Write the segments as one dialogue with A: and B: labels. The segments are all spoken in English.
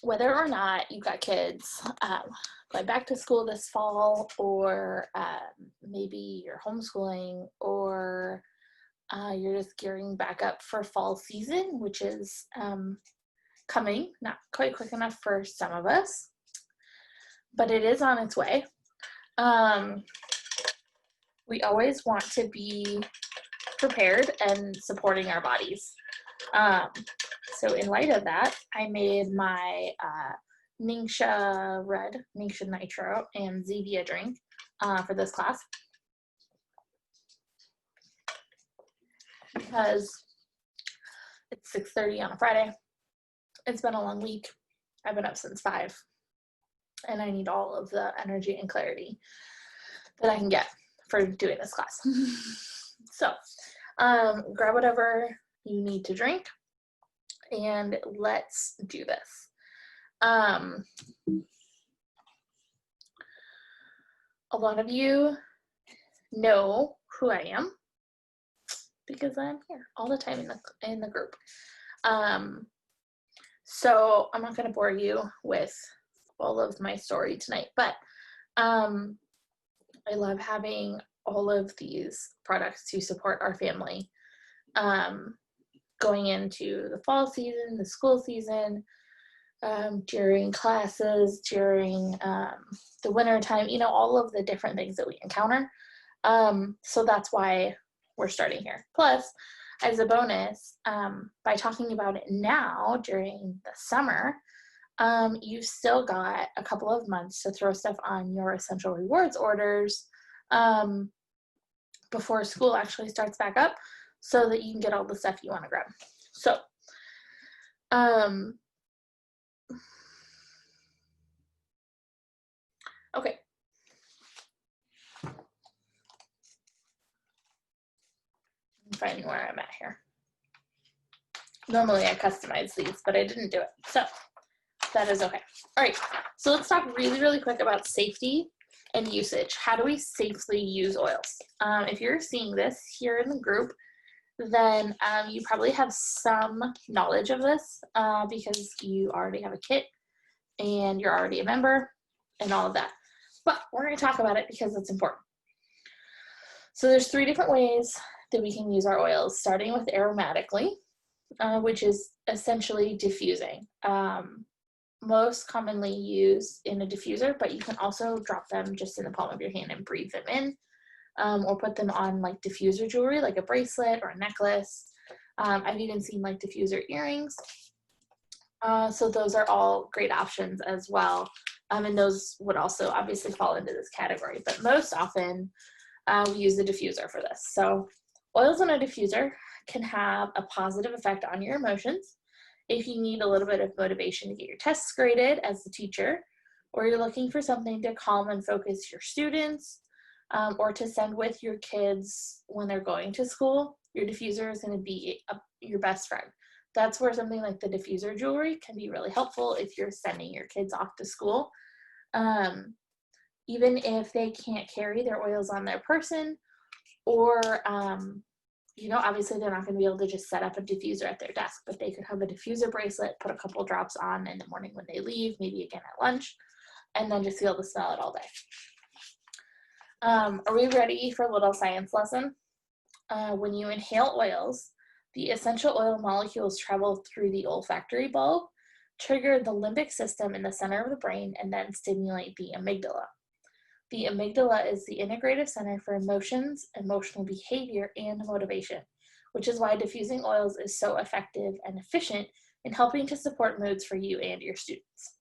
A: whether or not you've got kids going back to school this fall, or maybe you're homeschooling, or you're just gearing back up for fall season, which is coming, not quite quick enough for some of us, but it is on its way. We always want to be prepared and supporting our bodies. So in light of that, I made my Ningxia Red, Ningxia Nitro, and Zevia drink for this class, because it's 6:30 on a Friday. It's been a long week. I've been up since 5, and I need all of the energy and clarity that I can get for doing this class. So grab whatever you need to drink, and let's do this. A lot of you know who I am because I'm here all the time in the group. So I'm not going to bore you with all of my story tonight, but I love having all of these products to support our family going into the fall season, the school season, during classes, during the winter time, all of the different things that we encounter. So that's why we're starting here. Plus, as a bonus, by talking about it now during the summer, you've still got a couple of months to throw stuff on your Essential Rewards orders before school actually starts back up, so that you can get all the stuff you want to grab. So, okay. I'm finding where I'm at here. Normally I customize these, but I didn't do it, so that is okay. All right, so let's talk really, really quick about safety and usage. How do we safely use oils? If you're seeing this here in the group, then you probably have some knowledge of this because you already have a kit and you're already a member and all of that. But we're going to talk about it because it's important. So there's 3 different ways that we can use our oils, starting with aromatically, which is essentially diffusing. Most commonly used in a diffuser, but you can also drop them just in the palm of your hand and breathe them in, or put them on like diffuser jewelry, like a bracelet or a necklace. I've even seen like diffuser earrings. So those are all great options as well. And those would also obviously fall into this category, but most often we use the diffuser for this. So oils in a diffuser can have a positive effect on your emotions. If you need a little bit of motivation to get your tests graded as the teacher, or you're looking for something to calm and focus your students, or to send with your kids when they're going to school, your diffuser is going to be your best friend. That's where something like the diffuser jewelry can be really helpful if you're sending your kids off to school. Even if they can't carry their oils on their person, or obviously they're not going to be able to just set up a diffuser at their desk, but they could have a diffuser bracelet, put a couple drops on in the morning when they leave, maybe again at lunch, and then just be able to smell it all day. Are we ready for a little science lesson? When you inhale oils, the essential oil molecules travel through the olfactory bulb, trigger the limbic system in the center of the brain, and then stimulate the amygdala. The amygdala is the integrative center for emotions, emotional behavior, and motivation, which is why diffusing oils is so effective and efficient in helping to support moods for you and your students.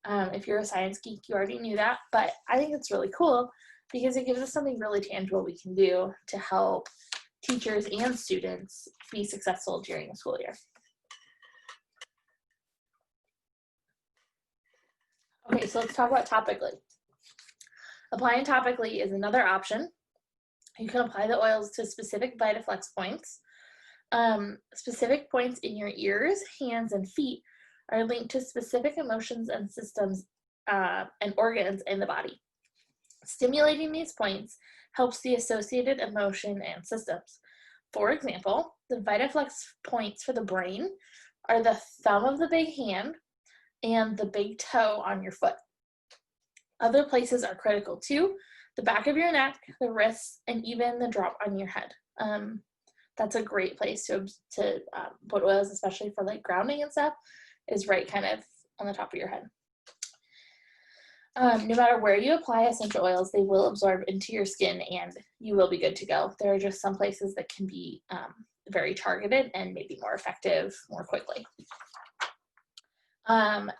A: If you're a science geek, you already knew that, but I think it's really cool because it gives us something really tangible we can do to help teachers and students be successful during the school year. Okay, so let's talk about topically. Applying topically is another option. You can apply the oils to specific VitaFlex points. Specific points in your ears, hands, and feet are linked to specific emotions and systems and organs in the body. Stimulating these points helps the associated emotion and systems. For example, the VitaFlex points for the brain are the thumb of the big hand, and the big toe on your foot. Other places are critical too: the back of your neck, the wrists, and even the drop on your head. That's a great place to put oils, especially for like grounding and stuff, is right kind of on the top of your head. No matter where you apply essential oils, they will absorb into your skin and you will be good to go. There are just some places that can be very targeted and maybe more effective more quickly.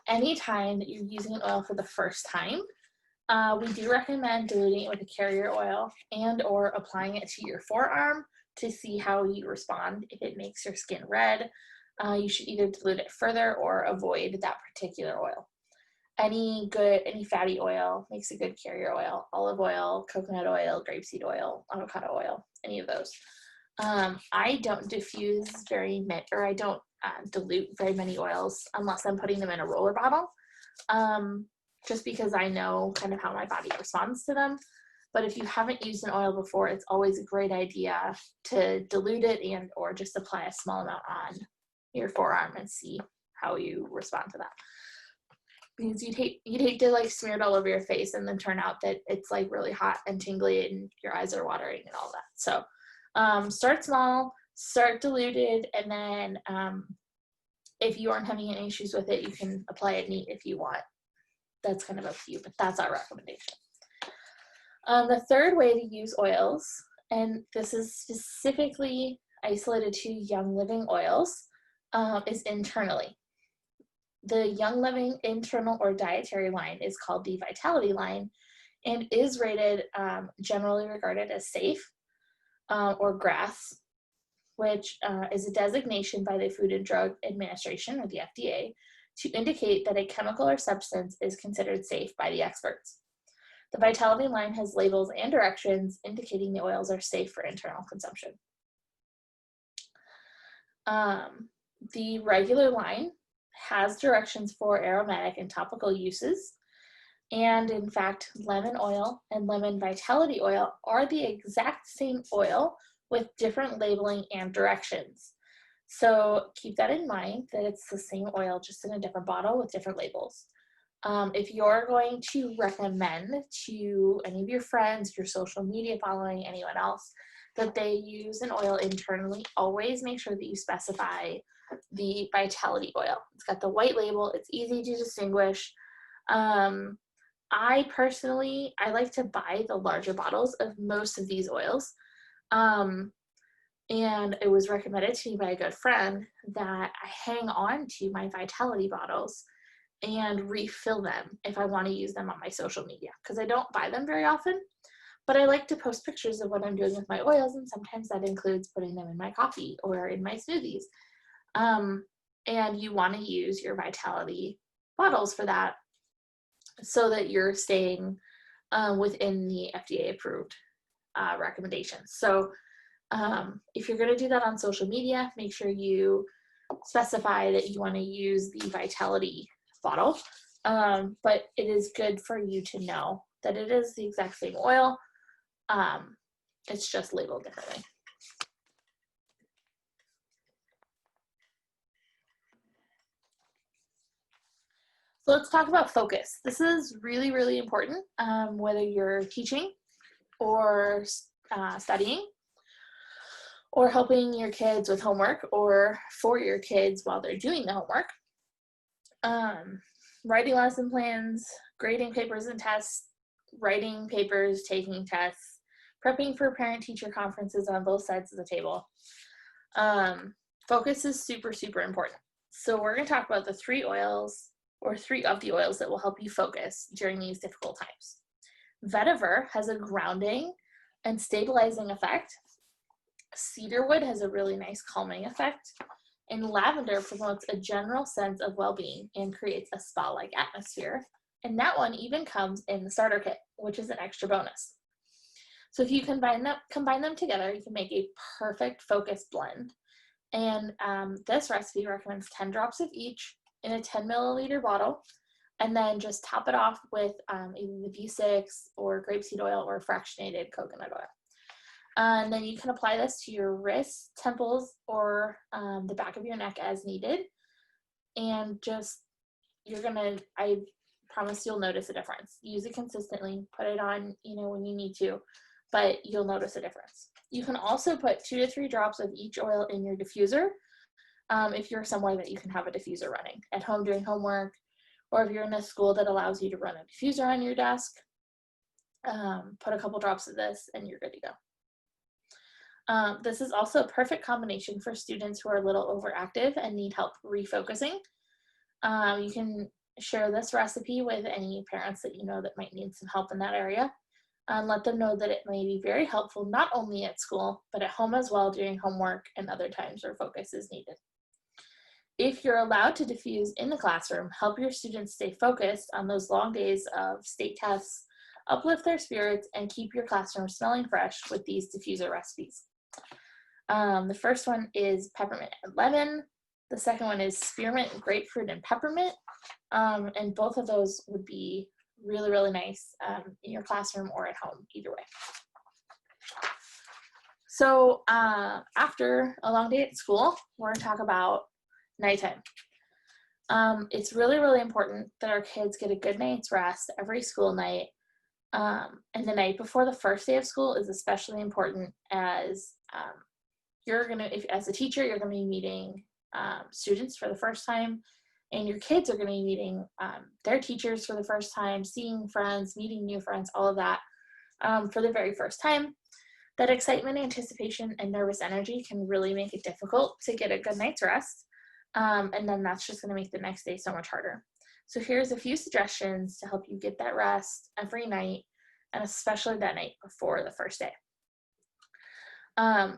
A: Anytime that you're using an oil for the first time, we do recommend diluting it with a carrier oil and or applying it to your forearm to see how you respond. If it makes your skin red, you should either dilute it further or avoid that particular oil. Any fatty oil makes a good carrier oil: olive oil, coconut oil, grapeseed oil, avocado oil, any of those. I don't diffuse I don't dilute very many oils unless I'm putting them in a roller bottle, just because I know kind of how my body responds to them. But if you haven't used an oil before, it's always a great idea to dilute it and or just apply a small amount on your forearm and see how you respond to that. Because you'd hate to like smear it all over your face and then turn out that it's like really hot and tingly and your eyes are watering and all that. So start small, start diluted, and then if you aren't having any issues with it, you can apply it neat if you want. That's kind of up to you, but that's our recommendation. The third way to use oils, and this is specifically isolated to Young Living oils, is internally. The Young Living internal or dietary line is called the Vitality line and is rated, generally regarded as safe, or GRAS, which is a designation by the Food and Drug Administration, or the FDA, to indicate that a chemical or substance is considered safe by the experts. The Vitality line has labels and directions indicating the oils are safe for internal consumption. The regular line has directions for aromatic and topical uses. And in fact, lemon oil and lemon vitality oil are the exact same oil with different labeling and directions. So keep that in mind, that it's the same oil, just in a different bottle with different labels. If you're going to recommend to any of your friends, your social media following, anyone else, that they use an oil internally, always make sure that you specify the Vitality oil. It's got the white label. It's easy to distinguish. I personally like to buy the larger bottles of most of these oils. And it was recommended to me by a good friend that I hang on to my Vitality bottles and refill them if I want to use them on my social media, because I don't buy them very often, but I like to post pictures of what I'm doing with my oils, and sometimes that includes putting them in my coffee or in my smoothies. And you want to use your Vitality bottles for that so that you're staying within the FDA approved recommendations. So if you're going to do that on social media, make sure you specify that you want to use the Vitality bottle. But it is good for you to know that it is the exact same oil. It's just labeled differently. So let's talk about focus. This is really, really important, whether you're teaching or studying or helping your kids with homework or for your kids while they're doing the homework. Writing lesson plans, grading papers and tests, writing papers, taking tests, prepping for parent-teacher conferences on both sides of the table. Focus is super, super important. So we're going to talk about the three oils, or three of the oils, that will help you focus during these difficult times. Vetiver has a grounding and stabilizing effect. Cedarwood has a really nice calming effect. And lavender promotes a general sense of well-being and creates a spa-like atmosphere. And that one even comes in the starter kit, which is an extra bonus. So if you combine them together, you can make a perfect focus blend. And this recipe recommends 10 drops of each in a 10 milliliter bottle, and then just top it off with either the B6 or grapeseed oil or fractionated coconut oil. And then you can apply this to your wrists, temples, or the back of your neck as needed. And just, I promise you'll notice a difference. Use it consistently, put it on, when you need to, but you'll notice a difference. You can also put 2 to 3 drops of each oil in your diffuser if you're somewhere that you can have a diffuser running, at home doing homework, or if you're in a school that allows you to run a diffuser on your desk, put a couple drops of this and you're good to go. This is also a perfect combination for students who are a little overactive and need help refocusing. You can share this recipe with any parents that you know that might need some help in that area, and let them know that it may be very helpful not only at school, but at home as well during homework and other times where focus is needed. If you're allowed to diffuse in the classroom, help your students stay focused on those long days of state tests, uplift their spirits, and keep your classroom smelling fresh with these diffuser recipes. The first one is peppermint and lemon. The second one is spearmint, grapefruit, and peppermint. And both of those would be really, really nice in your classroom or at home, either way. So after a long day at school, we're gonna talk about nighttime. It's really, really important that our kids get a good night's rest every school night. And the night before the first day of school is especially important, as as a teacher, you're gonna be meeting students for the first time, and your kids are gonna be meeting their teachers for the first time, seeing friends, meeting new friends, all of that for the very first time. That excitement, anticipation, and nervous energy can really make it difficult to get a good night's rest. And then that's just going to make the next day so much harder. So here's a few suggestions to help you get that rest every night, and especially that night before the first day.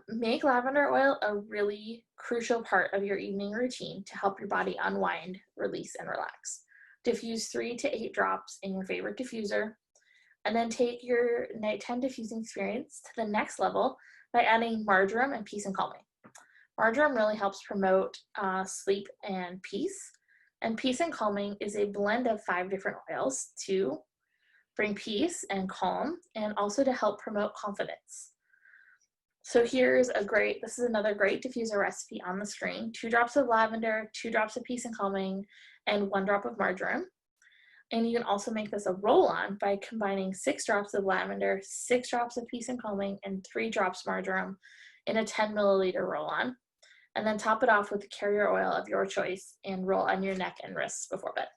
A: Make lavender oil a really crucial part of your evening routine to help your body unwind, release, and relax. Diffuse 3 to 8 drops in your favorite diffuser, and then take your nighttime diffusing experience to the next level by adding marjoram and peace and calming. Marjoram really helps promote sleep and peace. And peace and calming is a blend of 5 different oils to bring peace and calm, and also to help promote confidence. So this is another great diffuser recipe on the screen. 2 drops of lavender, 2 drops of peace and calming, and 1 drop of marjoram. And you can also make this a roll-on by combining 6 drops of lavender, 6 drops of peace and calming, and 3 drops marjoram in a 10 milliliter roll-on. And then top it off with the carrier oil of your choice and roll on your neck and wrists before bed.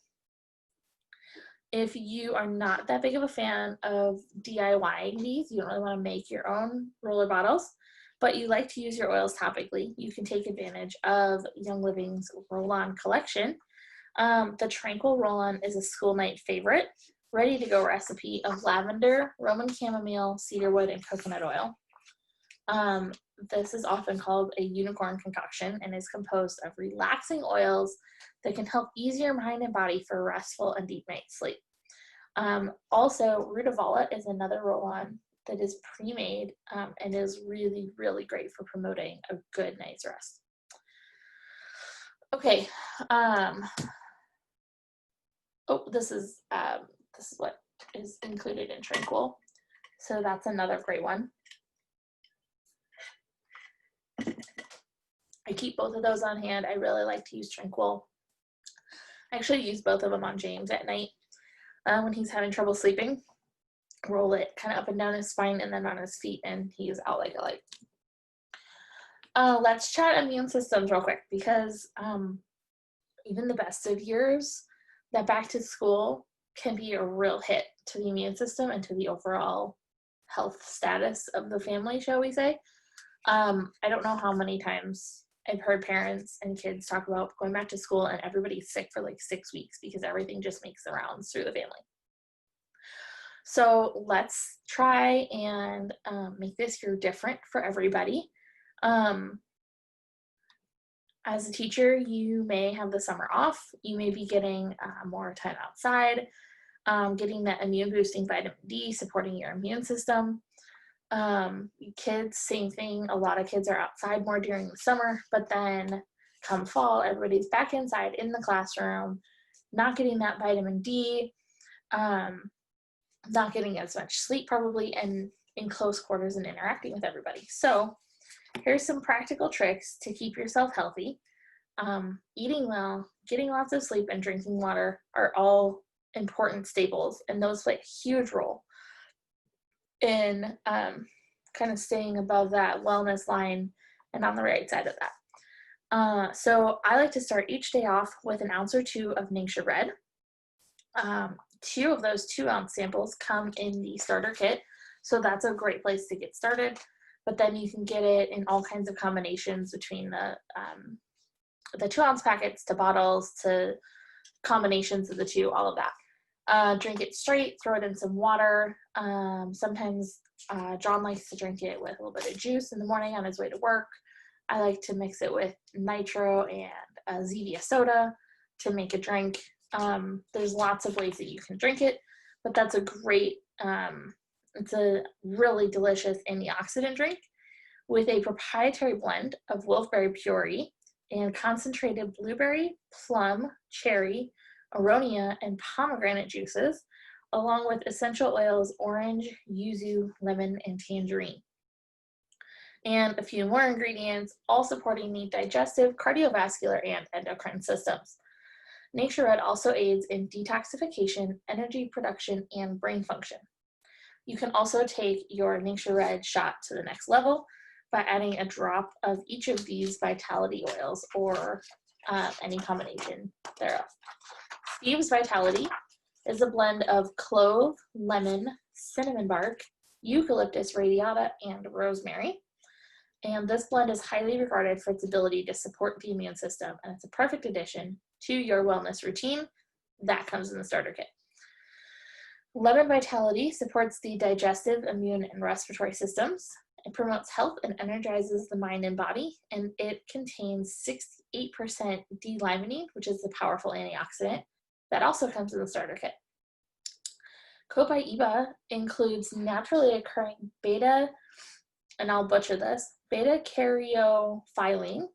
A: If you are not that big of a fan of DIYing these, you don't really want to make your own roller bottles, but you like to use your oils topically, you can take advantage of Young Living's roll-on collection. The Tranquil roll-on is a school night favorite, ready-to-go recipe of lavender, Roman chamomile, cedarwood, and coconut oil. This is often called a unicorn concoction and is composed of relaxing oils that can help ease your mind and body for restful and deep night's sleep. Also, Rutavala is another roll-on that is pre-made and is really, really great for promoting a good night's rest. Okay. This is what is included in Tranquil. So that's another great one. I keep both of those on hand. I really like to use Tranquil. I actually use both of them on James at night when he's having trouble sleeping. Roll it kind of up and down his spine and then on his feet, and he's out like a light. Let's chat immune systems real quick, because even the best of years, that back to school can be a real hit to the immune system and to the overall health status of the family, shall we say. I don't know how many times I've heard parents and kids talk about going back to school and everybody's sick for like 6 weeks because everything just makes the rounds through the family. So let's try and make this year different for everybody. As a teacher, you may have the summer off. You may be getting more time outside, getting that immune boosting vitamin D, supporting your immune system. Kids, same thing. A lot of kids are outside more during the summer, but then come fall, everybody's back inside in the classroom, not getting that vitamin D, not getting as much sleep probably, and in close quarters and interacting with everybody. So here's some practical tricks to keep yourself healthy, eating well, getting lots of sleep and drinking water are all important staples, and those play a huge role in kind of staying above that wellness line and on the right side of that. So I like to start each day off with an ounce or two of Ningxia Red. 2 of those 2-ounce samples come in the starter kit, so that's a great place to get started. But then you can get it in all kinds of combinations between the 2-ounce packets to bottles to combinations of the 2, all of that. Drink it straight, throw it in some water. Sometimes John likes to drink it with a little bit of juice in the morning on his way to work. I like to mix it with nitro and Zevia soda to make a drink. There's lots of ways that you can drink it, but that's a great, it's a really delicious antioxidant drink with a proprietary blend of wolfberry puree and concentrated blueberry, plum, cherry, aronia, and pomegranate juices, along with essential oils, orange, yuzu, lemon, and tangerine. And a few more ingredients, all supporting the digestive, cardiovascular, and endocrine systems. Ningxia Red also aids in detoxification, energy production, and brain function. You can also take your Ningxia Red shot to the next level by adding a drop of each of these vitality oils or any combination thereof. Steve's Vitality is a blend of clove, lemon, cinnamon bark, eucalyptus radiata, and rosemary. And this blend is highly regarded for its ability to support the immune system, and it's a perfect addition to your wellness routine. That comes in the starter kit. Lemon Vitality supports the digestive, immune, and respiratory systems. It promotes health and energizes the mind and body, and it contains 68% D-limonene, which is a powerful antioxidant. That also comes in the starter kit. Copaiba includes naturally occurring beta, and I'll butcher this, beta-caryophyllene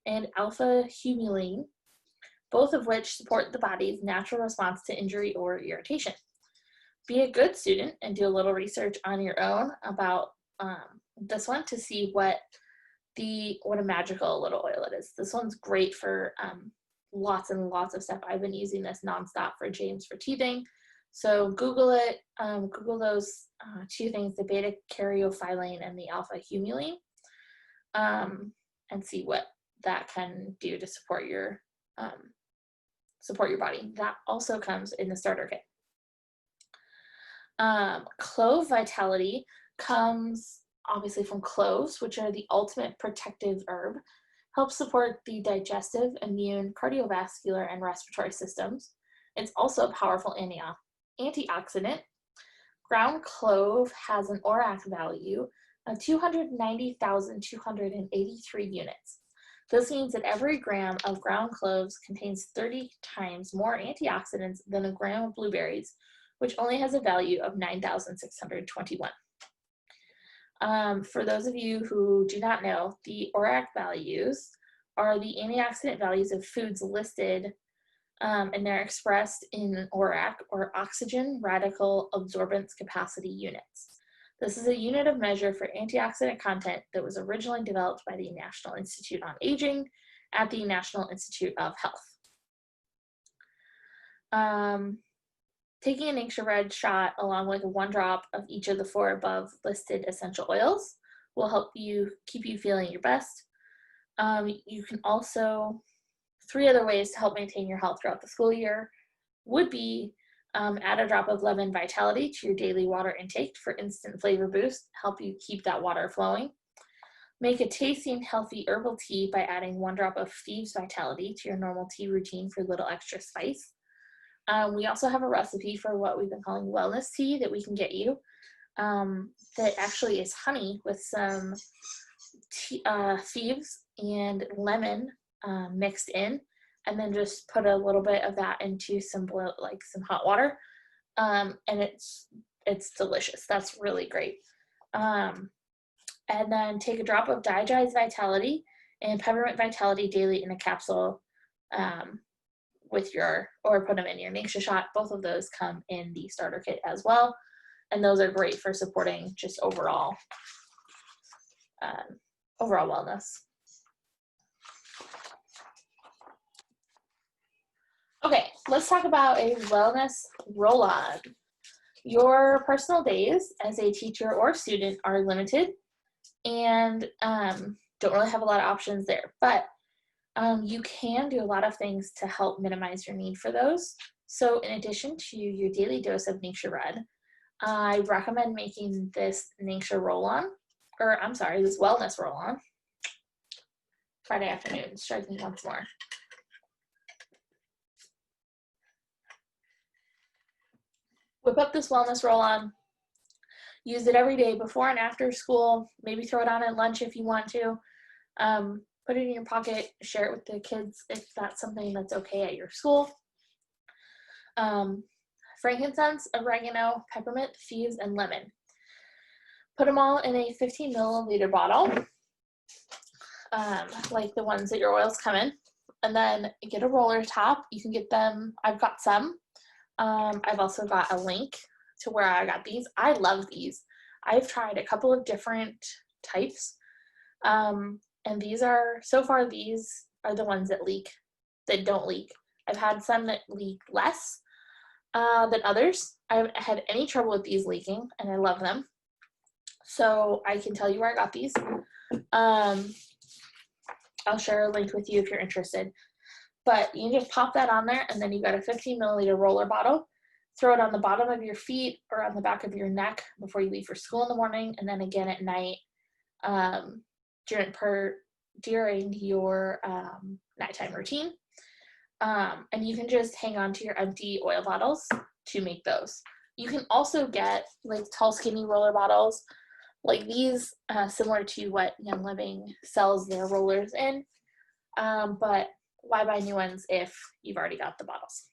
A: and alpha-humulene, both of which support the body's natural response to injury or irritation. Be a good student and do a little research on your own about this one to see what a magical little oil it is. This one's great for lots and lots of stuff. I've been using this nonstop for James for teething. So Google it, Google those 2 things, the beta-caryophyllene and the alpha-humulene, and see what that can do to support your body. That also comes in the starter kit. Clove Vitality comes obviously from cloves, which are the ultimate protective herb, helps support the digestive, immune, cardiovascular, and respiratory systems. It's also a powerful antioxidant. Ground clove has an ORAC value of 290,283 units. This means that every gram of ground cloves contains 30 times more antioxidants than a gram of blueberries, which only has a value of 9,621. For those of you who do not know, the ORAC values are the antioxidant values of foods listed, and they're expressed in ORAC, or oxygen radical absorbance capacity units. This is a unit of measure for antioxidant content that was originally developed by the National Institute on Aging at the National Institute of Health. Taking a Ningxia Red shot along with 1 drop of each of the 4 above listed essential oils will help you keep you feeling your best. You can also, 3 other ways to help maintain your health throughout the school year would be add a drop of Lemon Vitality to your daily water intake for instant flavor boost, help you keep that water flowing. Make a tasty and healthy herbal tea by adding 1 drop of Thieves Vitality to your normal tea routine for a little extra spice. We also have a recipe for what we've been calling wellness tea that we can get you that actually is honey with some thieves and lemon mixed in, and then just put a little bit of that into some hot water, and it's delicious. That's really great. And then take a drop of Digize Vitality and Peppermint Vitality daily in a capsule or put them in your Ningxia shot. Both of those come in the starter kit as well, and those are great for supporting just overall wellness. Okay, let's talk about a wellness roll-on. Your personal days as a teacher or student are limited and don't really have a lot of options there, but you can do a lot of things to help minimize your need for those. So in addition to your daily dose of Nature Red, I recommend making this Nature roll-on, or I'm sorry, this wellness roll-on. Friday afternoon, strike me once more. Whip up this wellness roll-on. Use it every day before and after school. Maybe throw it on at lunch if you want to. Put it in your pocket. Share it with the kids if that's something that's okay at your school. Frankincense, oregano, peppermint, thieves, and lemon. Put them all in a 15 milliliter bottle, like the ones that your oils come in. And then get a roller top. You can get them. I've got some. I've also got a link to where I got these. I love these. I've tried a couple of different types. And these are, so far, these are the ones that don't leak. I've had some that leak less than others. I haven't had any trouble with these leaking, and I love them. So I can tell you where I got these. I'll share a link with you if you're interested. But you can just pop that on there, and then you got a 15 milliliter roller bottle. Throw it on the bottom of your feet or on the back of your neck before you leave for school in the morning, and then again at night during your nighttime routine. And you can just hang on to your empty oil bottles to make those. You can also get like tall, skinny roller bottles like these, similar to what Young Living sells their rollers in. But why buy new ones if you've already got the bottles?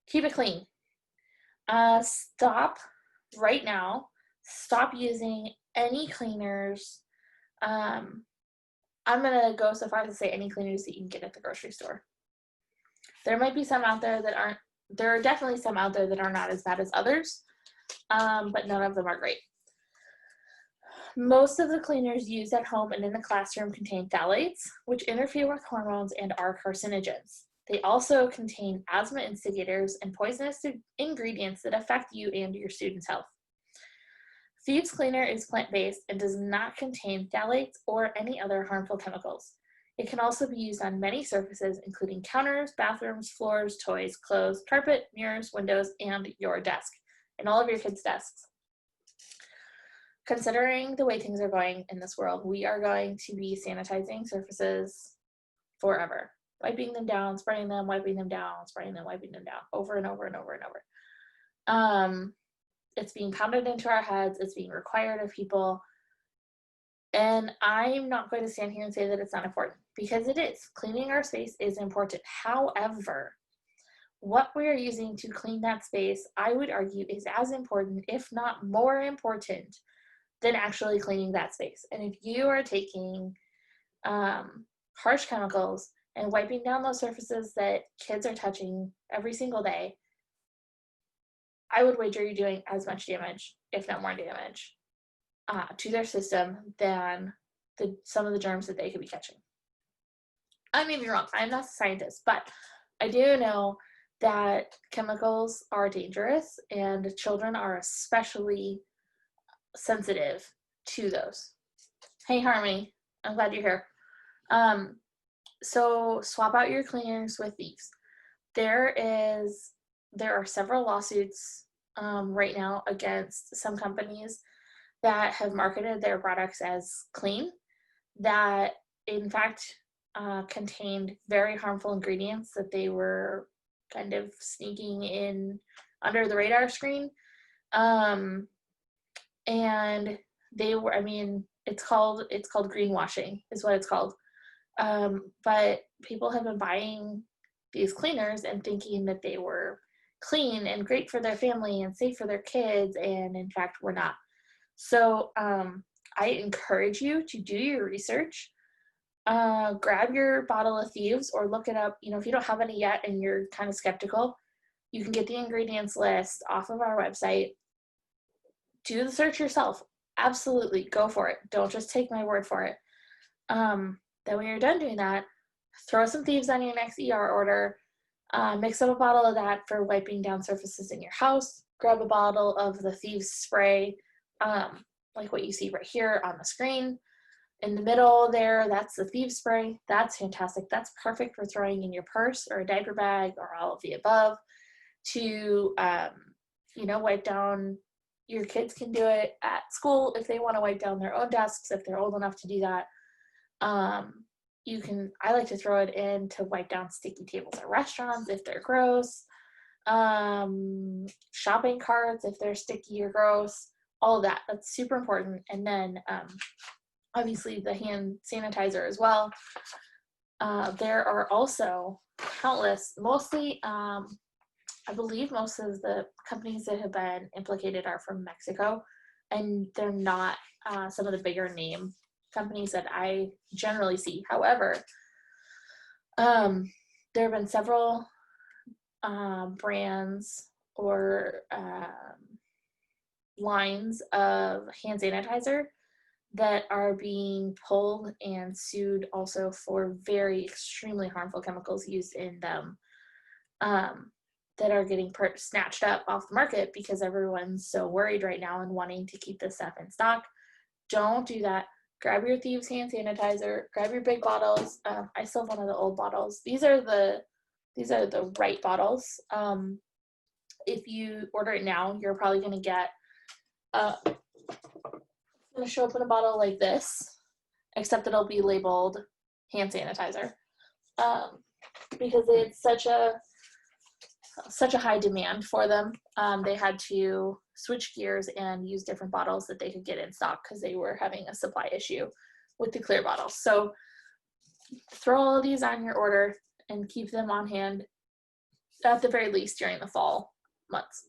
A: Keep it clean. Stop right now. Stop using any cleaners. I'm going to go so far as to say any cleaners that you can get at the grocery store. There might be some out there that aren't, there are definitely some out there that are not as bad as others, but none of them are great. Most of the cleaners used at home and in the classroom contain phthalates, which interfere with hormones and are carcinogens. They also contain asthma instigators and poisonous ingredients that affect you and your students' health. Thieves Cleaner is plant-based and does not contain phthalates or any other harmful chemicals. It can also be used on many surfaces, including counters, bathrooms, floors, toys, clothes, carpet, mirrors, windows, and your desk, and all of your kids' desks. Considering the way things are going in this world, we are going to be sanitizing surfaces forever. Wiping them down, spraying them, wiping them down, spraying them, wiping them down, over and over and over and over. It's being pounded into our heads. It's being required of people. And I'm not going to stand here and say that it's not important, because it is. Cleaning our space is important. However, what we are using to clean that space, I would argue, is as important, if not more important, than actually cleaning that space. And if you are taking harsh chemicals and wiping down those surfaces that kids are touching every single day, I would wager you're doing as much damage, if not more damage, to their system than some of the germs that they could be catching. I may be wrong. I'm not a scientist, but I do know that chemicals are dangerous, and children are especially sensitive to those. Hey, Harmony, I'm glad you're here. So swap out your cleaners with these. There are several lawsuits right now against some companies that have marketed their products as clean, that in fact contained very harmful ingredients that they were kind of sneaking in under the radar screen. And they were, it's called greenwashing is what it's called. But people have been buying these cleaners and thinking that they were clean and great for their family and safe for their kids, and in fact were not. So I encourage you to do your research. Grab your bottle of Thieves or look it up. If you don't have any yet and you're kind of skeptical, you can get the ingredients list off of our website. Do the search yourself. Absolutely, go for it. Don't just take my word for it. Then when you're done doing that, throw some Thieves on your next ER order. Mix up a bottle of that for wiping down surfaces in your house. Grab a bottle of the Thieves spray, like what you see right here on the screen. In the middle there, that's the Thieves spray. That's fantastic. That's perfect for throwing in your purse or a diaper bag or all of the above to, wipe down. Your kids can do it at school if they want to wipe down their own desks, if they're old enough to do that. I like to throw it in to wipe down sticky tables at restaurants if they're gross. Shopping carts if they're sticky or gross. All of that. That's super important. And then obviously the hand sanitizer as well. There are also countless, mostly, I believe most of the companies that have been implicated are from Mexico, and they're not some of the bigger name companies that I generally see. However, there have been several brands or lines of hand sanitizer that are being pulled and sued also for very extremely harmful chemicals used in them, that are getting snatched up off the market because everyone's so worried right now and wanting to keep this stuff in stock. Don't do that. Grab your Thieves hand sanitizer, grab your big bottles. I still have one of the old bottles. These are the right bottles. If you order it now, you're probably going to get going to show up in a bottle like this, except it'll be labeled hand sanitizer, because it's such a high demand for them. They had to switch gears and use different bottles that they could get in stock because they were having a supply issue with the clear bottles. So throw all of these on your order and keep them on hand at the very least during the fall months.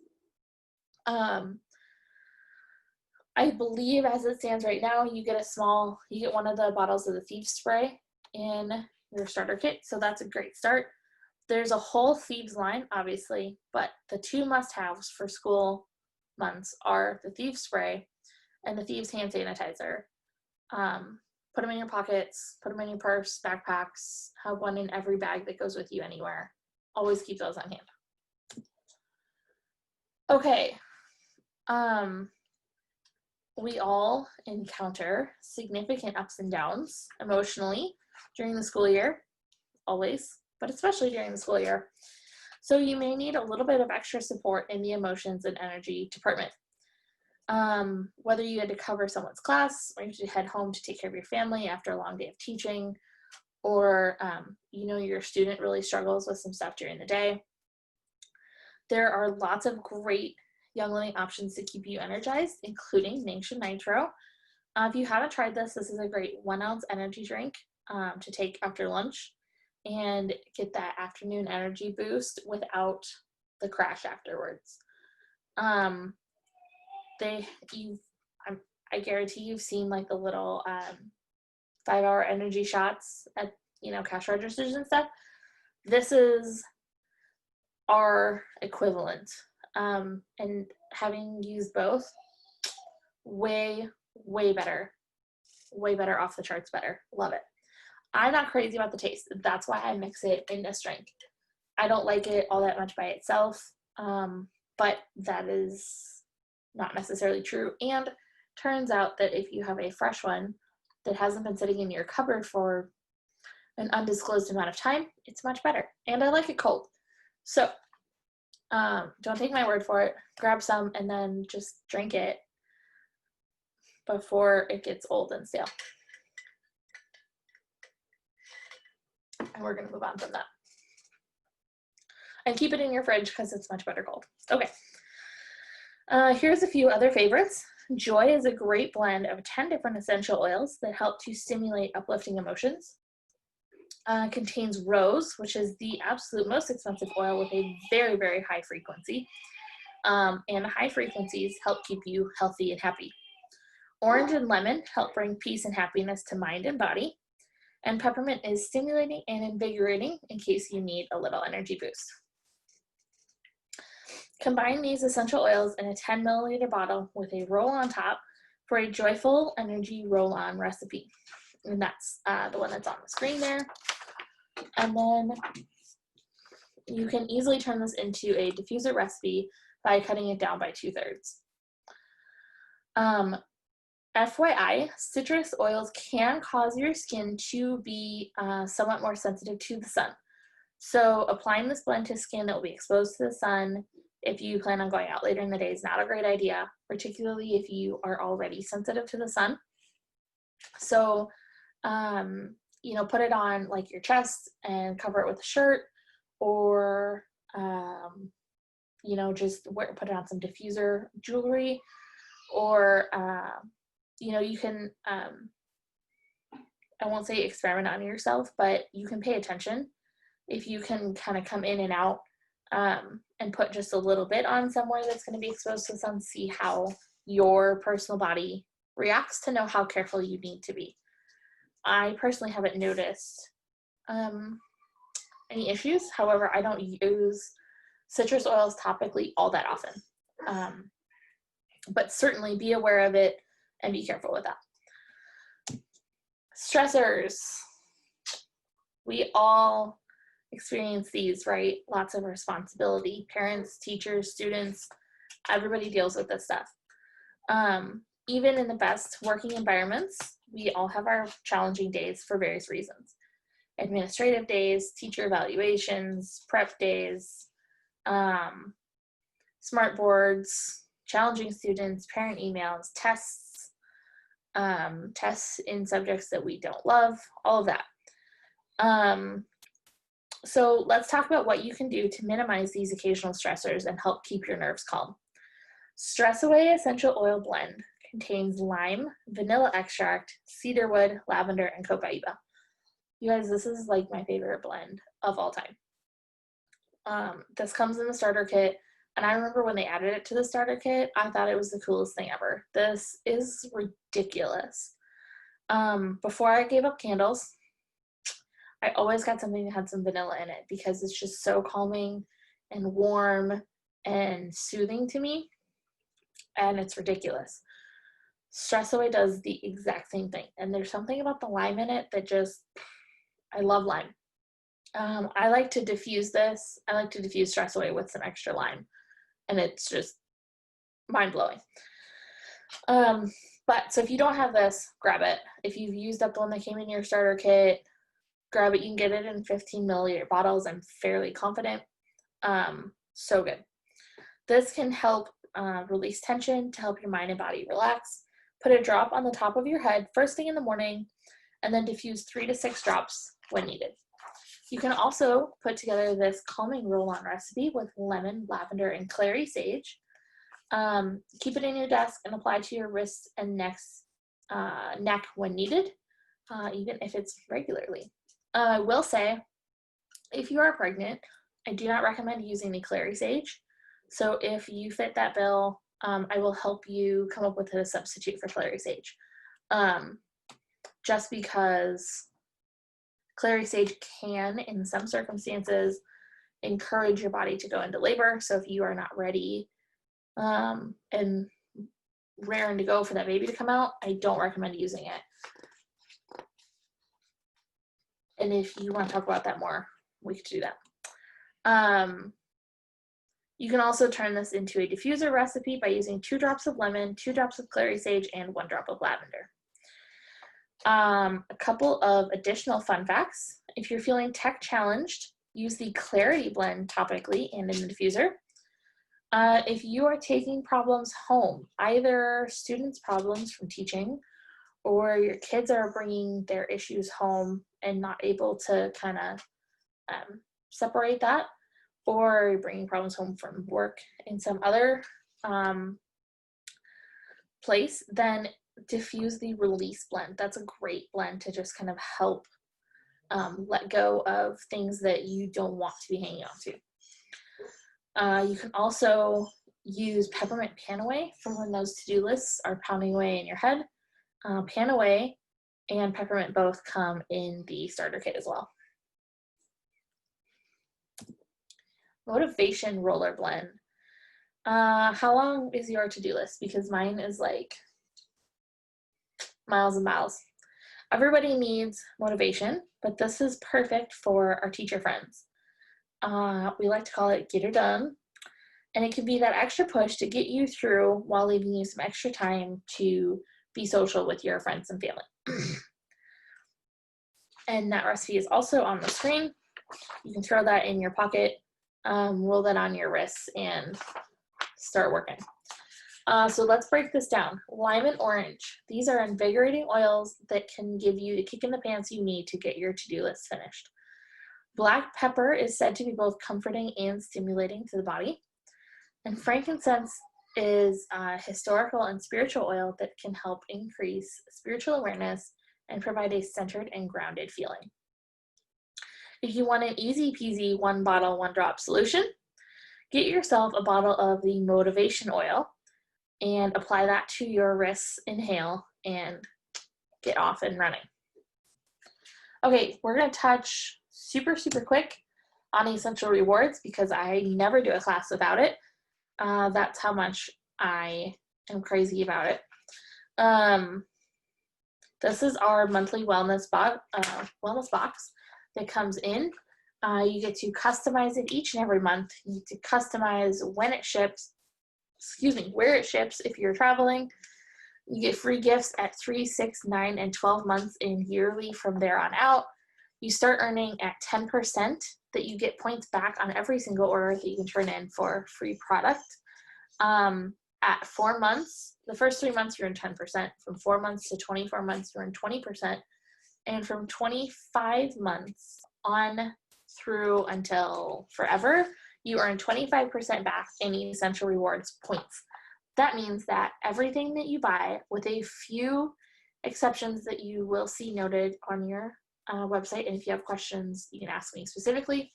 A: I believe as it stands right now, you get one of the bottles of the Thieves spray in your starter kit. So that's a great start. There's a whole Thieves line, obviously, but the two must-haves for school months are the Thieves spray and the Thieves hand sanitizer. Put them in your pockets, put them in your purse, backpacks, have one in every bag that goes with you anywhere. Always keep those on hand. Okay. We all encounter significant ups and downs emotionally during the school year, always, but especially during the school year. So you may need a little bit of extra support in the emotions and energy department. Whether you had to cover someone's class, or you had to head home to take care of your family after a long day of teaching, or your student really struggles with some stuff during the day. There are lots of great Young Living options to keep you energized, including Nation Nitro. If you haven't tried this is a great 1 ounce energy drink to take after lunch and get that afternoon energy boost without the crash afterwards. I guarantee you've seen like the little 5-hour energy shots at cash registers and stuff. This is our equivalent. And having used both, way better, off the charts better. Love it. I'm not crazy about the taste. That's why I mix it in this drink. I don't like it all that much by itself, but that is not necessarily true. And turns out that if you have a fresh one that hasn't been sitting in your cupboard for an undisclosed amount of time, it's much better. And I like it cold. So don't take my word for it. Grab some and then just drink it before it gets old and stale. And we're going to move on from that. And keep it in your fridge because it's much better cold. Okay. Here's a few other favorites. Joy is a great blend of 10 different essential oils that help to stimulate uplifting emotions. Contains rose, which is the absolute most expensive oil with a very, very high frequency. And high frequencies help keep you healthy and happy. Orange and lemon help bring peace and happiness to mind and body. And peppermint is stimulating and invigorating in case you need a little energy boost. Combine these essential oils in a 10 milliliter bottle with a roll-on top for a joyful energy roll-on recipe. And that's the one that's on the screen there. And then you can easily turn this into a diffuser recipe by cutting it down by 2/3. FYI, citrus oils can cause your skin to be somewhat more sensitive to the sun. So applying this blend to skin that will be exposed to the sun if you plan on going out later in the day is not a great idea, particularly if you are already sensitive to the sun. So, put it on like your chest and cover it with a shirt, or, just put it on some diffuser jewelry, or, you can, I won't say experiment on yourself, but you can pay attention. If you can kind of come in and out and put just a little bit on somewhere that's going to be exposed to the sun, see how your personal body reacts to know how careful you need to be. I personally haven't noticed any issues. However, I don't use citrus oils topically all that often. But certainly be aware of it and be careful with that. Stressors. We all experience these, right? Lots of responsibility. Parents, teachers, students, everybody deals with this stuff. Even in the best working environments, we all have our challenging days for various reasons. Administrative days, teacher evaluations, prep days, smart boards, challenging students, parent emails, tests, tests in subjects that we don't love, all of that. So let's talk about what you can do to minimize these occasional stressors and help keep your nerves calm. Stress Away Essential Oil Blend contains lime, vanilla extract, cedarwood, lavender, and copaiba. You guys, this is like my favorite blend of all time. This comes in the starter kit, and I remember when they added it to the starter kit, I thought it was the coolest thing ever. This is ridiculous. Before I gave up candles, I always got something that had some vanilla in it because it's just so calming and warm and soothing to me, and it's ridiculous. Stress Away does the exact same thing, and there's something about the lime in it that just, I love lime. I like to diffuse this. I like to diffuse Stress Away with some extra lime, and it's just mind-blowing. But so if you don't have this, grab it. If you've used up the one that came in your starter kit, grab it. You can get it in 15 milliliter bottles. I'm fairly confident. So good. This can help release tension, to help your mind and body relax. Put a drop on the top of your head first thing in the morning, and then diffuse 3 to 6 drops when needed. You can also put together this calming roll-on recipe with lemon, lavender, and clary sage. Keep it in your desk and apply to your wrists and neck when needed, even if it's regularly. I will say, if you are pregnant, I do not recommend using the clary sage. So if you fit that bill, I will help you come up with a substitute for clary sage. Just because clary sage can, in some circumstances, encourage your body to go into labor. So if you are not ready and raring to go for that baby to come out, I don't recommend using it. And if you want to talk about that more, we could do that. You can also turn this into a diffuser recipe by using 2 drops of lemon, 2 drops of clary sage, and 1 drop of lavender. A couple of additional fun facts. If you're feeling tech challenged, use the Clarity blend topically and in the diffuser. If you are taking problems home, either students' problems from teaching, or your kids are bringing their issues home and not able to kind of separate that, or bringing problems home from work in some other place, then diffuse the Release blend. That's a great blend to just kind of help let go of things that you don't want to be hanging on to. You can also use Peppermint Pan-Away for when those to-do lists are pounding away in your head. Pan-Away and Peppermint both come in the starter kit as well. Motivation Roller Blend. How long is your to-do list? Because mine is like miles and miles. Everybody needs motivation, but this is perfect for our teacher friends. We like to call it get her done. And it can be that extra push to get you through while leaving you some extra time to be social with your friends and family. And that recipe is also on the screen. You can throw that in your pocket, roll that on your wrists, and start working. So let's break this down. Lime and orange. These are invigorating oils that can give you the kick in the pants you need to get your to-do list finished. Black pepper is said to be both comforting and stimulating to the body. And frankincense is a historical and spiritual oil that can help increase spiritual awareness and provide a centered and grounded feeling. If you want an easy peasy one bottle, one drop solution, get yourself a bottle of the motivation oil and apply that to your wrists, inhale, and get off and running. Okay, we're gonna touch super quick on essential rewards because I never do a class without it. That's how much I am crazy about it. This is our monthly wellness box that comes in. You get to customize it each and every month. You get to customize when it ships, where it ships if you're traveling. You get free gifts at 3, 6, 9, and 12 months and yearly from there on out. You start earning at 10% that you get points back on every single order that you can turn in for free product. At 4 months, the first 3 months you're in 10%, from 4 months to 24 months you're in 20%, and from 25 months on through until forever, you earn 25% back in essential rewards points. That means that everything that you buy, with a few exceptions that you will see noted on your website, and if you have questions, you can ask me specifically.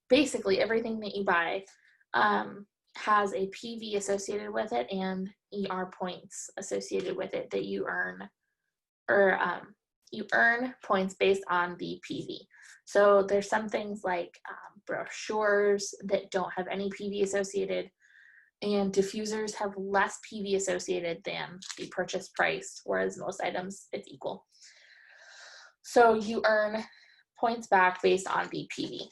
A: Basically, everything that you buy has a PV associated with it and ER points associated with it that you earn, or you earn points based on the PV. So there's some things like brochures that don't have any PV associated, and diffusers have less PV associated than the purchase price, whereas most items it's equal. So you earn points back based on the PV.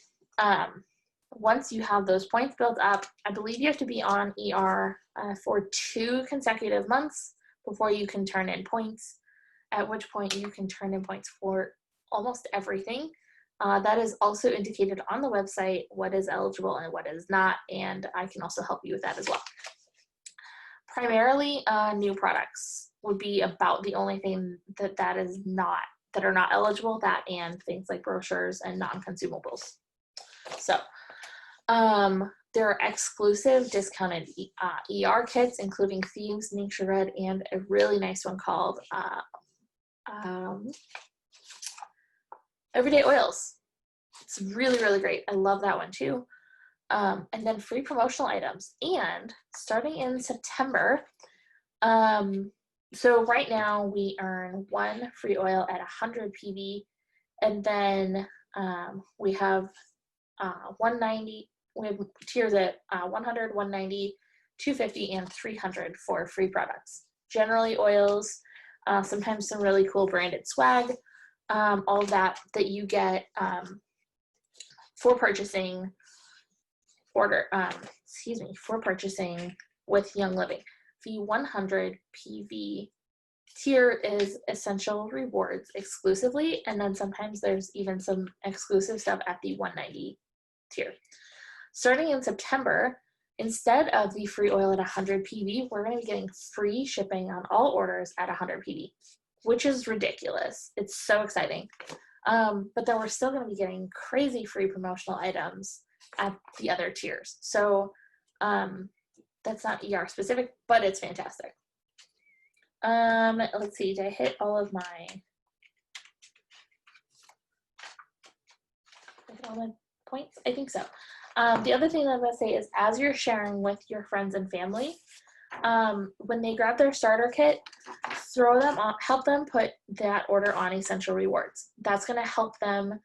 A: Once you have those points built up, I believe you have to be on ER for 2 consecutive months before you can turn in points, at which point you can turn in points for almost everything. That is also indicated on the website, what is eligible and what is not, and I can also help you with that as well. Primarily, new products would be about the only thing that are not eligible, that and things like brochures and non-consumables. So there are exclusive discounted ER kits, including Thieves, Nature Red, and a really nice one called Everyday Oils. It's really great. I love that one too. And then free promotional items. And starting in September, so right now we earn 1 free oil at 100 PV, and then we have 190. We have tiers at 100, 190, 250, and 300 for free products. Generally oils, sometimes some really cool branded swag, all of that you get for purchasing for purchasing with Young Living. The 100 PV tier is essential rewards exclusively, and then sometimes there's even some exclusive stuff at the 190 tier. Starting in September, instead of the free oil at 100 PV, we're going to be getting free shipping on all orders at 100 PV, which is ridiculous. It's so exciting. But then we're still going to be getting crazy free promotional items at the other tiers. So that's not ER specific, but it's fantastic. Let's see, did I hit all of my points? I think so. The other thing that I'm going to say is, as you're sharing with your friends and family, when they grab their starter kit, throw them on, help them put that order on Essential Rewards. That's going to help them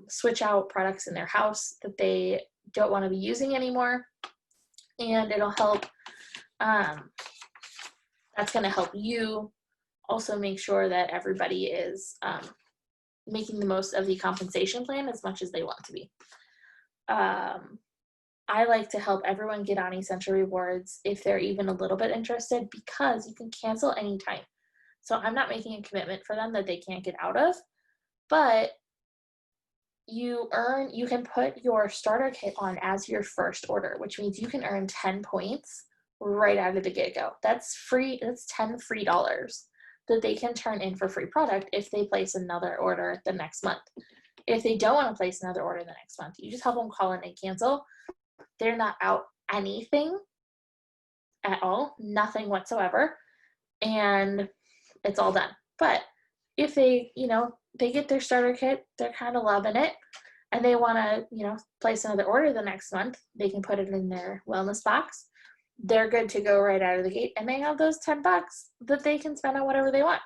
A: switch out products in their house that they don't want to be using anymore, and it'll help. That's going to help you also make sure that everybody is making the most of the compensation plan as much as they want to be. I like to help everyone get on Essential Rewards if they're even a little bit interested, because you can cancel anytime. So I'm not making a commitment for them that they can't get out of, but you can put your starter kit on as your first order, which means you can earn 10 points right out of the get-go. That's free. That's $10 free that they can turn in for free product if they place another order the next month. If they don't want to place another order the next month, you just help them call in and cancel. They're not out anything at all, nothing whatsoever, and it's all done. But if they, they get their starter kit, they're kind of loving it, and they want to, place another order the next month, they can put it in their wellness box. They're good to go right out of the gate, and they have those $10 that they can spend on whatever they want.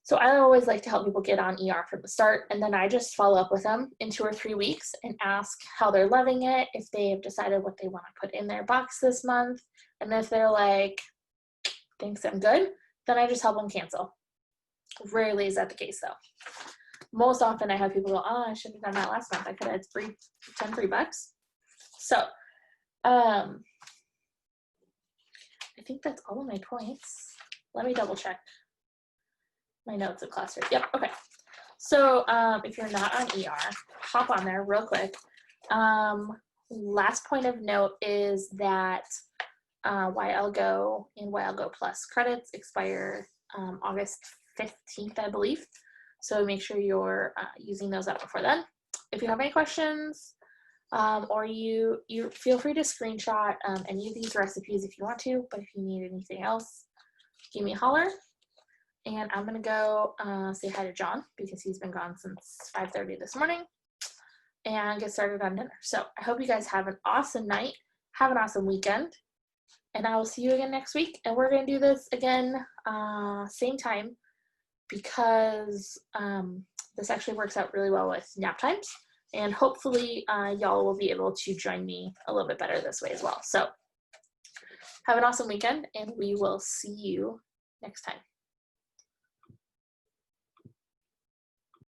A: So I always like to help people get on ER from the start, and then I just follow up with them in 2 or 3 weeks and ask how they're loving it, if they have decided what they want to put in their box this month, and if they're like, thanks, I'm good, then I just help them cancel. Rarely is that the case, though. Most often I have people go, oh, I should have done that last month. I could have had 10 free bucks. So I think that's all of my points. Let me double check my notes of class. Yep, okay. So if you're not on ER, hop on there real quick. Last point of note is that YLGO and YLGO Plus credits expire August 15th, I believe. So make sure you're using those up before then. If you have any questions, or you feel free to screenshot any of these recipes if you want to, but if you need anything else, give me a holler. And I'm gonna go say hi to John because he's been gone since 5:30 this morning, and get started on dinner. So I hope you guys have an awesome night, have an awesome weekend, and I will see you again next week. And we're gonna do this again same time, because this actually works out really well with nap times, and hopefully y'all will be able to join me a little bit better this way as well. So have an awesome weekend, and we will see you next time.